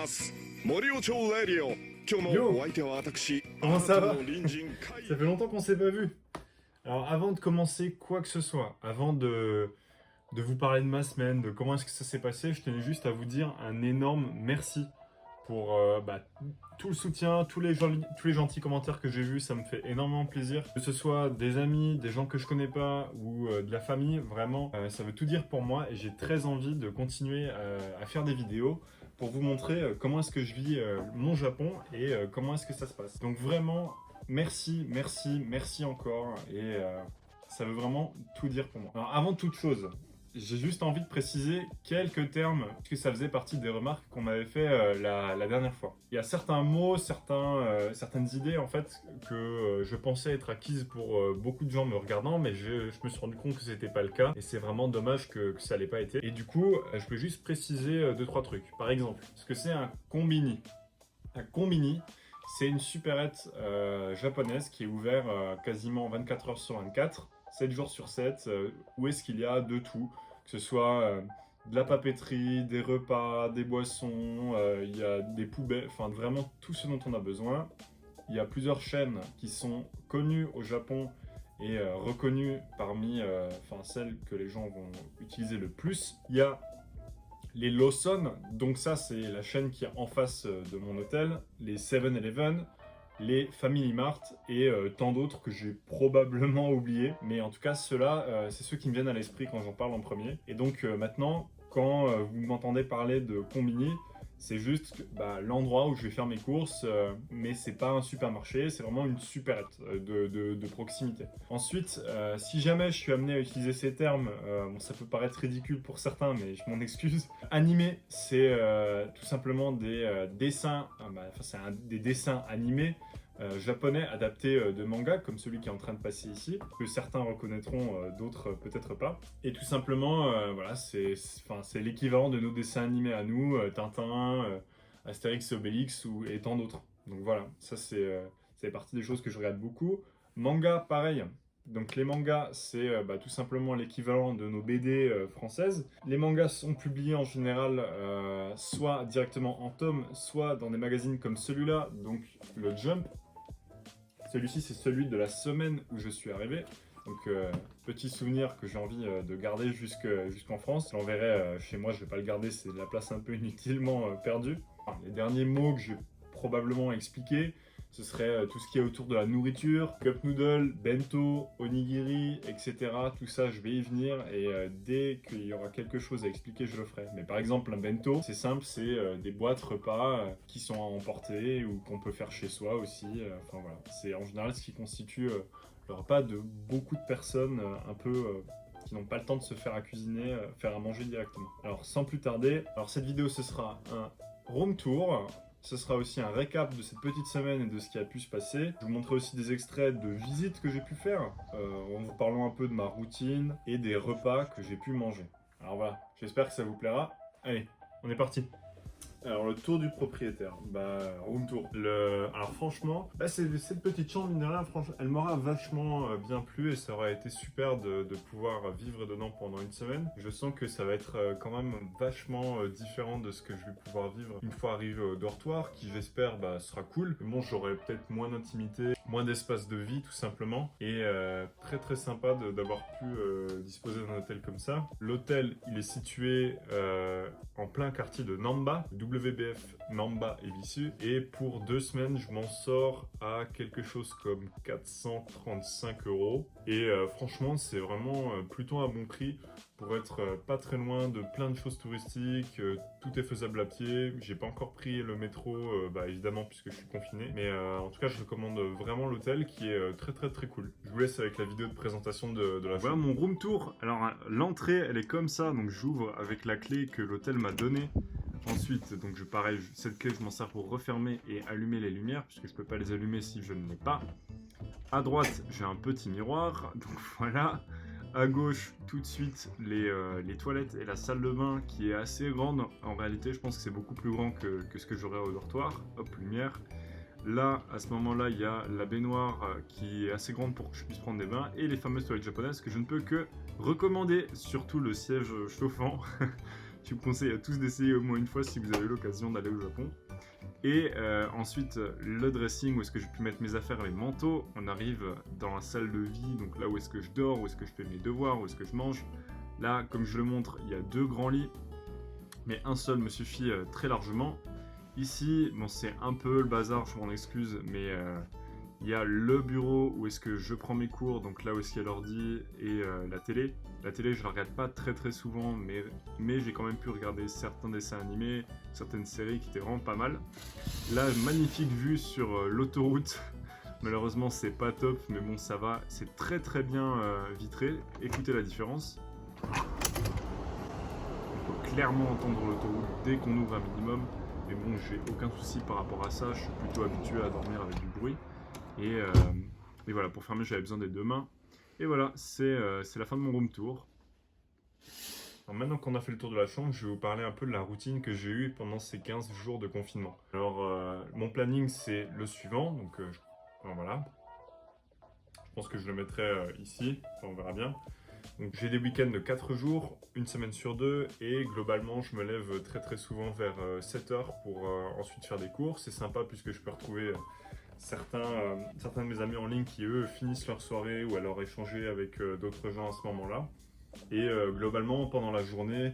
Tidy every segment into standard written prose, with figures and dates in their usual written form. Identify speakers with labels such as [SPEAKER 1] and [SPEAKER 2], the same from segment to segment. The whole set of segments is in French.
[SPEAKER 1] ます森尾町レディオ今日もお相手は私
[SPEAKER 2] Comment ça va
[SPEAKER 1] あなたの隣人会
[SPEAKER 2] Ça fait longtemps qu'on s'est pas vu. Alors avant de commencer quoi que ce soit, avant de vous parler de ma semaine, de comment est-ce que ça s'est passé, je tenais juste à vous dire un énorme merci pour tout le soutien, tous les gentils commentaires que j'ai vus, ça me fait énormément plaisir. Que ce soit des amis, des gens que je connais pas ou de la famille, vraiment, ça veut tout dire pour moi et j'ai très envie de continuer à faire des vidéos pour vous montrer comment est-ce que je vis mon Japon et comment est-ce que ça se passe. Donc vraiment, merci encore et ça veut vraiment tout dire pour moi. Alors avant toute chose, j'ai juste envie de préciser quelques termes, parce que ça faisait partie des remarques qu'on m'avait fait la dernière fois. Il y a certains mots, certaines idées en fait que je pensais être acquises pour beaucoup de gens me regardant, mais je me suis rendu compte que c'était pas le cas, et c'est vraiment dommage que ça l'ait pas été. Et du coup, je peux juste préciser 2-3 trucs. Par exemple, ce que c'est un kombini. Un kombini, c'est une supérette japonaise qui est ouverte quasiment 24 heures sur 24, 7 jours sur 7, où est-ce qu'il y a de tout, que ce soit de la papeterie, des repas, des boissons, il y a des poubelles, enfin vraiment tout ce dont on a besoin. Il y a plusieurs chaînes qui sont connues au Japon et reconnues parmi celles que les gens vont utiliser le plus. Il y a les Lawson, donc ça c'est la chaîne qui est en face de mon hôtel, les 7-Eleven, les Family Mart et tant d'autres que j'ai probablement oubliés. Mais en tout cas, ceux-là, c'est ceux qui me viennent à l'esprit quand j'en parle en premier. Et donc maintenant, quand vous m'entendez parler de Combini, c'est juste l'endroit où je vais faire mes courses, mais c'est pas un supermarché, c'est vraiment une supérette de proximité. Ensuite, si jamais je suis amené à utiliser ces termes, ça peut paraître ridicule pour certains, mais je m'en excuse. Animé, c'est tout simplement des dessins, des dessins animés japonais adaptés de manga, comme celui qui est en train de passer ici, que certains reconnaîtront, d'autres peut-être pas. Et tout simplement, c'est l'équivalent de nos dessins animés à nous, Tintin, Astérix et Obélix et tant d'autres. Donc voilà, ça c'est partie des choses que je regarde beaucoup. Manga, pareil. Donc les mangas, c'est tout simplement l'équivalent de nos BD françaises. Les mangas sont publiés en général soit directement en tome, soit dans des magazines comme celui-là, donc le Jump. Celui-ci, c'est celui de la semaine où je suis arrivé. Donc, petit souvenir que j'ai envie de garder jusqu'en France. Je l'enverrai chez moi, je ne vais pas le garder, c'est de la place un peu inutilement perdue. Enfin, les derniers mots que je vais probablement expliquer, ce serait tout ce qui est autour de la nourriture, cup noodle, bento, onigiri, etc. Tout ça, je vais y venir et dès qu'il y aura quelque chose à expliquer, je le ferai. Mais par exemple, un bento, c'est simple, c'est des boîtes repas qui sont à emporter ou qu'on peut faire chez soi aussi. Enfin voilà, c'est en général ce qui constitue le repas de beaucoup de personnes qui n'ont pas le temps de se faire à cuisiner, faire à manger directement. Alors sans plus tarder, cette vidéo ce sera un room tour. Ce sera aussi un récap de cette petite semaine et de ce qui a pu se passer. Je vous montrerai aussi des extraits de visites que j'ai pu faire, en vous parlant un peu de ma routine et des repas que j'ai pu manger. Alors voilà, j'espère que ça vous plaira. Allez, on est parti. Alors le tour du propriétaire, room tour. Alors franchement, cette petite chambre minérale, franchement, elle m'aura vachement bien plu et ça aurait été super de pouvoir vivre dedans pendant une semaine. Je sens que ça va être quand même vachement différent de ce que je vais pouvoir vivre une fois arrivé au dortoir, qui j'espère sera cool. Mais bon, j'aurai peut-être moins d'intimité, moins d'espace de vie tout simplement, et très sympa d'avoir pu disposer d'un hôtel comme ça. L'hôtel, il est situé en plein quartier de Namba, WBF Namba et Bissu, et pour 2 semaines je m'en sors à quelque chose comme 435 €. Et franchement c'est vraiment plutôt un bon prix pour être pas très loin de plein de choses touristiques. Tout est faisable à pied. J'ai pas encore pris le métro évidemment puisque je suis confiné, mais en tout cas je recommande vraiment l'hôtel qui est très cool. Je vous laisse avec la vidéo de présentation de la chambre. Voilà mon room tour. Alors l'entrée elle est comme ça, donc j'ouvre avec la clé que l'hôtel m'a donnée. Ensuite, donc cette clé je m'en sers pour refermer et allumer les lumières, puisque je peux pas les allumer si je ne l'ai pas. À droite, j'ai un petit miroir, donc voilà. À gauche, tout de suite, les toilettes et la salle de bain qui est assez grande. En réalité, je pense que c'est beaucoup plus grand que ce que j'aurais au dortoir. Hop, lumière. Là, à ce moment-là, il y a la baignoire qui est assez grande pour que je puisse prendre des bains et les fameuses toilettes japonaises que je ne peux que recommander, surtout le siège chauffant. Je vous conseille à tous d'essayer au moins une fois si vous avez l'occasion d'aller au Japon. Et ensuite, le dressing, où est-ce que j'ai pu mettre mes affaires, les manteaux. On arrive dans la salle de vie, donc là où est-ce que je dors, où est-ce que je fais mes devoirs, où est-ce que je mange. Là, comme je le montre, il y a 2 grands lits, mais un seul me suffit très largement. Ici, bon, c'est un peu le bazar, je m'en excuse, mais il y a le bureau où est-ce que je prends mes cours, donc là où est-ce qu'il y a l'ordi et la télé. La télé, je la regarde pas très souvent, mais j'ai quand même pu regarder certains dessins animés, certaines séries qui étaient vraiment pas mal. Là, magnifique vue sur l'autoroute. Malheureusement, c'est pas top, mais bon, ça va. C'est très bien vitré. Écoutez la différence. On peut clairement entendre l'autoroute dès qu'on ouvre un minimum. Mais bon, j'ai aucun souci par rapport à ça. Je suis plutôt habitué à dormir avec du bruit. Et voilà, pour fermer, j'avais besoin des 2 mains. Et voilà, c'est la fin de mon room tour. Alors maintenant qu'on a fait le tour de la chambre, je vais vous parler un peu de la routine que j'ai eue pendant ces 15 jours de confinement. Alors, mon planning, c'est le suivant. Donc, enfin, voilà. Je pense que je le mettrai ici. Enfin, on verra bien. Donc, j'ai des week-ends de 4 jours, une semaine sur 2. Et globalement, je me lève très souvent vers 7 h pour ensuite faire des cours. C'est sympa puisque je peux retrouver... certains de mes amis en ligne qui eux finissent leur soirée ou alors échanger avec d'autres gens à ce moment-là. Et globalement pendant la journée,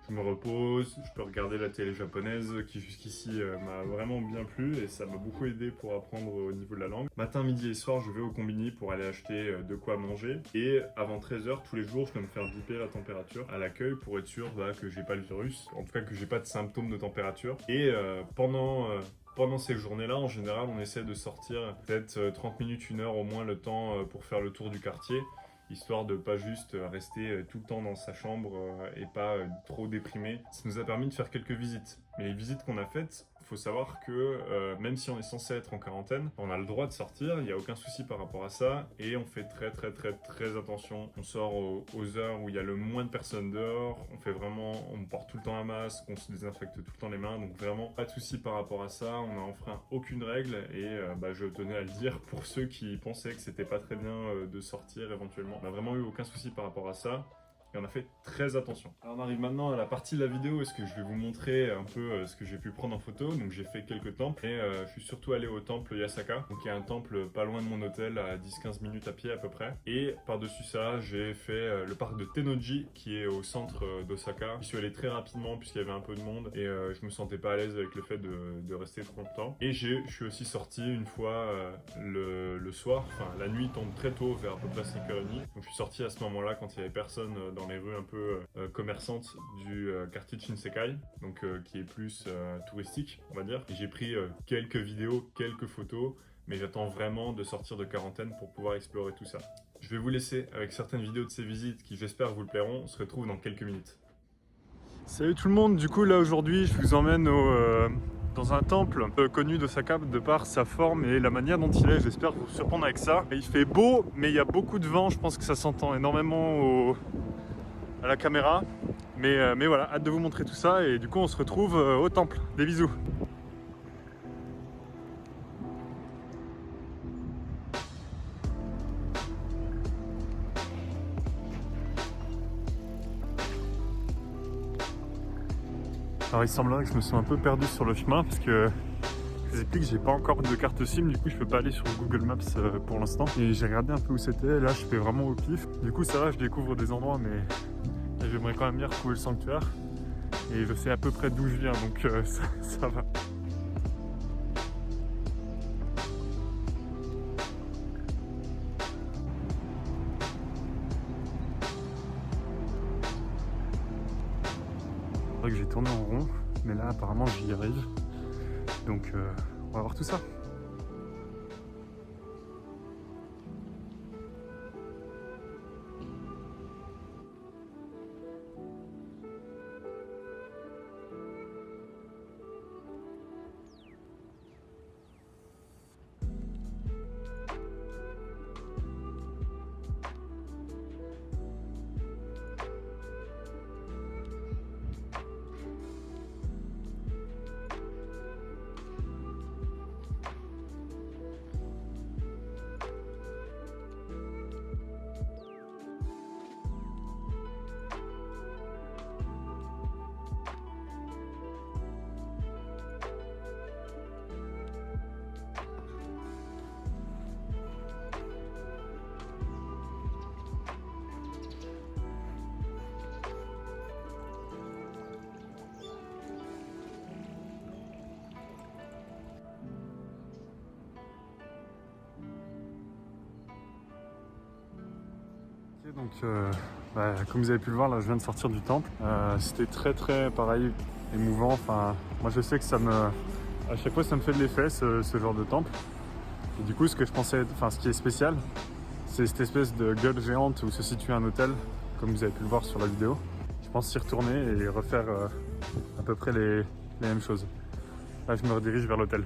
[SPEAKER 2] je me repose, je peux regarder la télé japonaise qui jusqu'ici m'a vraiment bien plu et ça m'a beaucoup aidé pour apprendre au niveau de la langue. Matin, midi et soir, je vais au combini pour aller acheter de quoi manger. Et avant 13 h tous les jours, je dois me faire biper la température à l'accueil pour être sûr que j'ai pas le virus, en tout cas que j'ai pas de symptômes de température. Et pendant ces journées-là, en général, on essaie de sortir peut-être 30 minutes, 1 heure au moins le temps pour faire le tour du quartier, histoire de pas juste rester tout le temps dans sa chambre et pas trop déprimé. Ça nous a permis de faire quelques visites. Mais les visites qu'on a faites, faut savoir que même si on est censé être en quarantaine, on a le droit de sortir, il n'y a aucun souci par rapport à ça, et on fait très attention. On sort aux heures où il y a le moins de personnes dehors, on porte tout le temps un masque, on se désinfecte tout le temps les mains, donc vraiment pas de souci par rapport à ça, on n'a enfreint aucune règle, et je tenais à le dire pour ceux qui pensaient que c'était pas très bien de sortir éventuellement. On n'a vraiment eu aucun souci par rapport à ça. Et on a fait très attention. Alors on arrive maintenant à la partie de la vidéo où est-ce que je vais vous montrer un peu ce que j'ai pu prendre en photo. Donc j'ai fait quelques temples et je suis surtout allé au temple Yasaka. Donc il y a un temple pas loin de mon hôtel à 10-15 minutes à pied à peu près. Et par-dessus ça, j'ai fait le parc de Tennoji qui est au centre d'Osaka. Je suis allé très rapidement puisqu'il y avait un peu de monde et je me sentais pas à l'aise avec le fait de rester trop longtemps. Et je suis aussi sorti une fois le soir, enfin la nuit tombe très tôt vers à peu près 5h30. Donc je suis sorti à ce moment-là quand il y avait personne dans les rues un peu commerçantes du quartier de Shinsekai, donc qui est plus touristique, on va dire. Et j'ai pris quelques vidéos, quelques photos, mais j'attends vraiment de sortir de quarantaine pour pouvoir explorer tout ça. Je vais vous laisser avec certaines vidéos de ces visites qui j'espère vous le plairont. On se retrouve dans quelques minutes. Salut tout le monde, du coup là aujourd'hui je vous emmène dans un temple connu d'Osaka de par sa forme et la manière dont il est. J'espère vous surprendre avec ça. Il fait beau, mais il y a beaucoup de vent, je pense que ça s'entend énormément à la caméra. Mais voilà, hâte de vous montrer tout ça et du coup on se retrouve au temple. Des bisous. Alors il semblerait que je me sois un peu perdu sur le chemin parce que je vous explique que j'ai pas encore de carte SIM, du coup je peux pas aller sur Google Maps pour l'instant. Et j'ai regardé un peu où c'était, là je fais vraiment au pif. Du coup ça va, je découvre des endroits mais j'aimerais quand même bien retrouver le sanctuaire. Et je sais à peu près d'où je viens donc ça va. C'est vrai que j'ai tourné en rond, mais là apparemment j'y arrive. Donc on va voir tout ça. Ok, donc comme vous avez pu le voir, là je viens de sortir du temple. C'était très pareil, émouvant. Enfin, moi je sais que à chaque fois ça me fait de l'effet ce genre de temple. Et du coup ce qui est spécial, c'est cette espèce de gueule géante où se situe un hôtel, comme vous avez pu le voir sur la vidéo. Je pense y retourner et refaire à peu près les mêmes choses. Là je me redirige vers l'hôtel.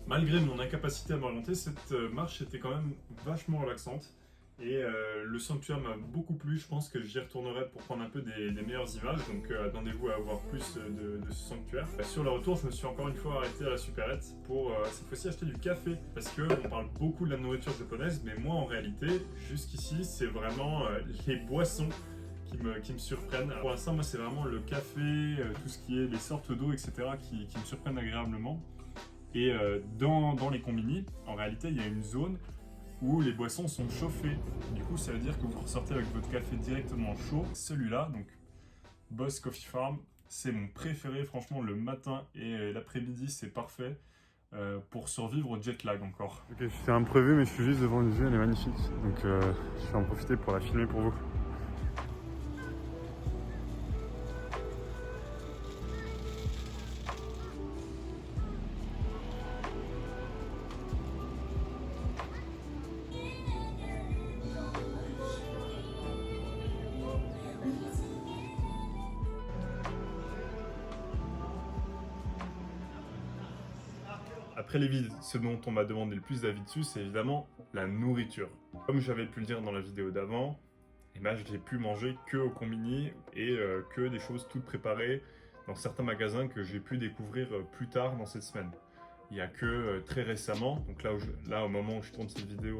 [SPEAKER 2] Malgré mon incapacité à m'orienter, cette marche était quand même vachement relaxante. Et le sanctuaire m'a beaucoup plu, je pense que j'y retournerai pour prendre un peu des meilleures images, donc attendez-vous à avoir plus de ce sanctuaire. Sur le retour, je me suis encore une fois arrêté à la supérette pour cette fois-ci acheter du café, parce qu'on parle beaucoup de la nourriture japonaise, mais moi en réalité, jusqu'ici, c'est vraiment les boissons qui me surprennent. Alors, pour l'instant, moi c'est vraiment le café, tout ce qui est les sortes d'eau, etc. qui me surprennent agréablement. Et dans les combini, en réalité, il y a une zone où les boissons sont chauffées. Du coup, ça veut dire que vous ressortez avec votre café directement chaud. Celui-là, donc Boss Coffee Farm, c'est mon préféré. Franchement, le matin et l'après-midi, c'est parfait pour survivre au jet lag encore. Ok, c'est imprévu, mais je suis juste devant une vue, elle est magnifique. Donc, je vais en profiter pour la filmer pour vous. Après les vides, ce dont on m'a demandé le plus d'avis dessus, c'est évidemment la nourriture. Comme j'avais pu le dire dans la vidéo d'avant, eh ben, je n'ai pu manger que au combini et que des choses toutes préparées dans certains magasins que j'ai pu découvrir plus tard dans cette semaine. Il n'y a que très récemment, donc là au moment où je tourne cette vidéo,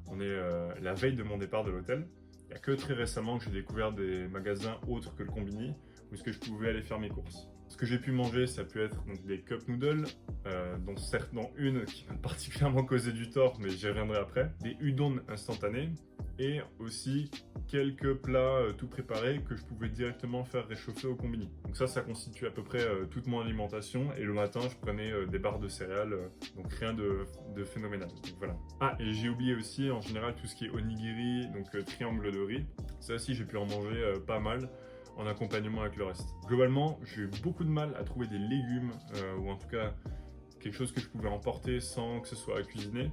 [SPEAKER 2] on est la veille de mon départ de l'hôtel. Il n'y a que très récemment que j'ai découvert des magasins autres que le combini où est-ce que je pouvais aller faire mes courses. Ce que j'ai pu manger, ça peut être donc, des cup noodles, dont une qui m'a particulièrement causé du tort, mais j'y reviendrai après. Des udon instantanés et aussi quelques plats tout préparés que je pouvais directement faire réchauffer au combini. Donc ça constitue à peu près toute mon alimentation. Et le matin, je prenais des barres de céréales, donc rien de phénoménal. Donc voilà. Ah, et j'ai oublié aussi en général tout ce qui est onigiri, donc triangle de riz. Ça aussi, j'ai pu en manger pas mal en accompagnement avec le reste. Globalement, j'ai eu beaucoup de mal à trouver des légumes, ou en tout cas quelque chose que je pouvais emporter sans que ce soit à cuisiner.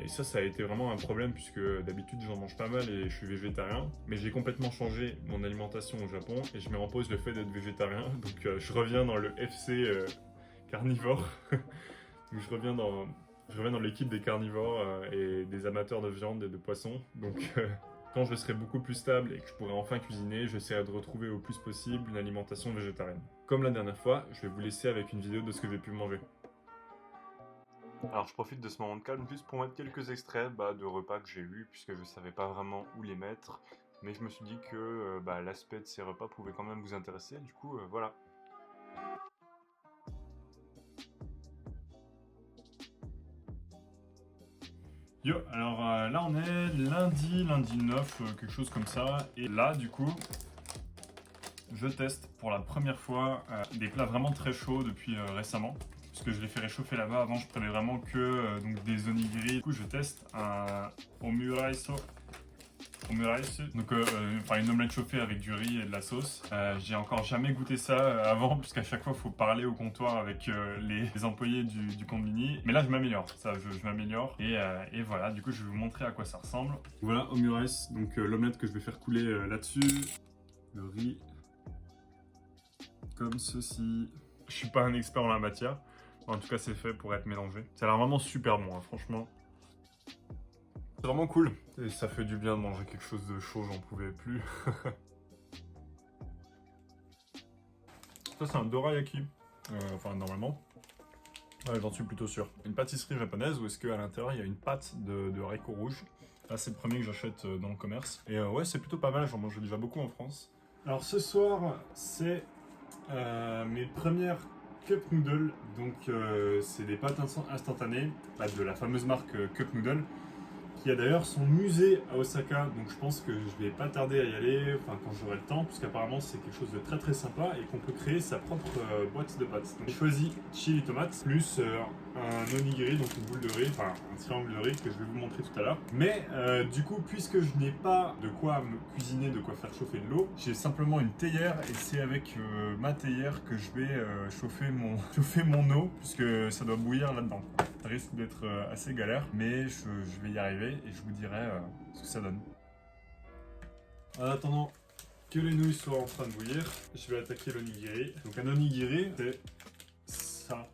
[SPEAKER 2] Et ça a été vraiment un problème puisque d'habitude j'en mange pas mal et je suis végétarien. Mais j'ai complètement changé mon alimentation au Japon et je mets en pause le fait d'être végétarien. Donc je reviens dans le FC carnivore. Donc je reviens dans l'équipe des carnivores et des amateurs de viande et de poisson. Donc quand je serai beaucoup plus stable et que je pourrai enfin cuisiner, j'essaierai de retrouver au plus possible une alimentation végétarienne. Comme la dernière fois, je vais vous laisser avec une vidéo de ce que j'ai pu manger. Alors je profite de ce moment de calme juste pour mettre quelques extraits de repas que j'ai eus, puisque je ne savais pas vraiment où les mettre. Mais je me suis dit que l'aspect de ces repas pouvait quand même vous intéresser, du coup voilà. Yo, alors là on est lundi 9, quelque chose comme ça. Et là du coup, je teste pour la première fois des plats vraiment très chauds depuis récemment. Parce que je les fais réchauffer là-bas. Avant je prenais vraiment que donc des onigiri. Du coup je teste un omuraiso. Donc une omelette chauffée avec du riz et de la sauce. J'ai encore jamais goûté ça avant, puisqu'à chaque fois il faut parler au comptoir avec les employés du combini. Mais là je m'améliore, je m'améliore. Et voilà, du coup je vais vous montrer à quoi ça ressemble. Voilà omurice, donc l'omelette que je vais faire couler là-dessus. Le riz, comme ceci. Je suis pas un expert en la matière. En tout cas c'est fait pour être mélangé. Ça a l'air vraiment super bon, hein, franchement. C'est vraiment cool. Et ça fait du bien de manger quelque chose de chaud, j'en pouvais plus. Ça c'est un dorayaki. Enfin normalement. Ouais, j'en suis plutôt sûr. Une pâtisserie japonaise où est-ce qu'à l'intérieur il y a une pâte de haricots rouges. Là c'est le premier que j'achète dans le commerce. Et ouais c'est plutôt pas mal, j'en mange déjà beaucoup en France. Alors ce soir c'est mes premières cup noodles. Donc c'est des pâtes instantanées de la fameuse marque Cup Noodle, qui a d'ailleurs son musée à Osaka, donc je pense que je vais pas tarder à y aller, enfin quand j'aurai le temps, puisqu'apparemment c'est quelque chose de très très sympa et qu'on peut créer sa propre boîte de pâtes. Donc j'ai choisi chili tomate plus un onigiri, donc une boule de riz, enfin un triangle de riz que je vais vous montrer tout à l'heure. Mais du coup, puisque je n'ai pas de quoi me cuisiner, de quoi faire chauffer de l'eau, j'ai simplement une théière et c'est avec ma théière que je vais chauffer mon eau, puisque ça doit bouillir là-dedans. Ça risque d'être assez galère, mais je vais y arriver et je vous dirai ce que ça donne. En attendant que les nouilles soient en train de bouillir, je vais attaquer l'onigiri. Donc un onigiri, c'est ça,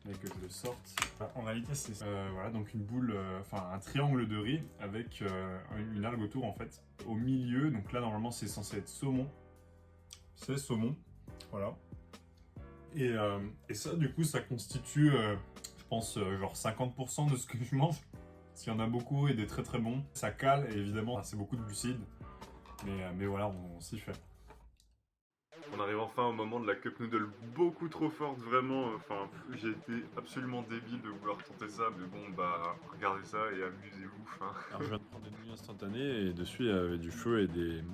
[SPEAKER 2] mais que je le sorte. Enfin, en réalité, c'est voilà, donc une boule, enfin un triangle de riz avec une algue autour en fait. Au milieu, donc là normalement c'est censé être saumon. C'est saumon, voilà. Et ça, du coup, ça constitue, je pense, genre 50% de ce que je mange. Parce qu'il y en a beaucoup et des très très bons. Ça cale et évidemment, c'est beaucoup de glucides. Mais voilà, on s'y fait. On arrive enfin au moment de la cup noodle beaucoup trop forte, vraiment. Enfin, j'ai été absolument débile de vouloir tenter ça. Mais bon, bah, regardez ça et amusez-vous. Enfin. Alors, je viens de prendre une nouille instantanée et dessus, il y avait du feu et des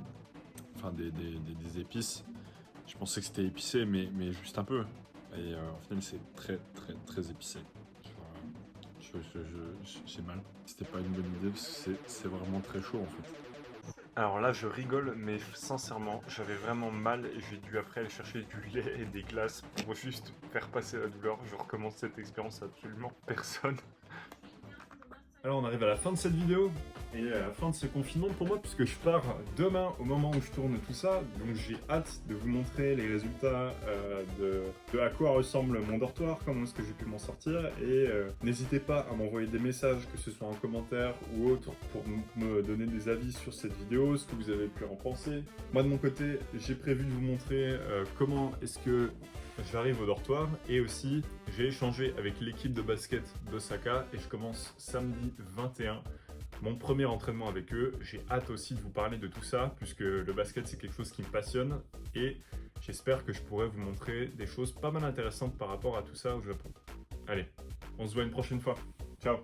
[SPEAKER 2] épices. Je pensais que c'était épicé, mais juste un peu. Et au final, c'est très très très épicé. J'ai mal. C'était pas une bonne idée parce que c'est vraiment très chaud en fait. Alors là, je rigole, mais sincèrement, j'avais vraiment mal et j'ai dû après aller chercher du lait et des glaces pour juste faire passer la douleur. Je recommence cette expérience à absolument personne. Alors on arrive à la fin de cette vidéo et à la fin de ce confinement pour moi puisque je pars demain au moment où je tourne tout ça, donc j'ai hâte de vous montrer les résultats de à quoi ressemble mon dortoir, comment est-ce que j'ai pu m'en sortir et n'hésitez pas à m'envoyer des messages, que ce soit en commentaire ou autre, pour me donner des avis sur cette vidéo, ce que vous avez pu en penser. Moi de mon côté, j'ai prévu de vous montrer comment est-ce que j'arrive au dortoir et aussi j'ai échangé avec l'équipe de basket d'Osaka et je commence samedi 21 mon premier entraînement avec eux. J'ai hâte aussi de vous parler de tout ça puisque le basket c'est quelque chose qui me passionne et j'espère que je pourrai vous montrer des choses pas mal intéressantes par rapport à tout ça au Japon. Allez, on se voit une prochaine fois. Ciao!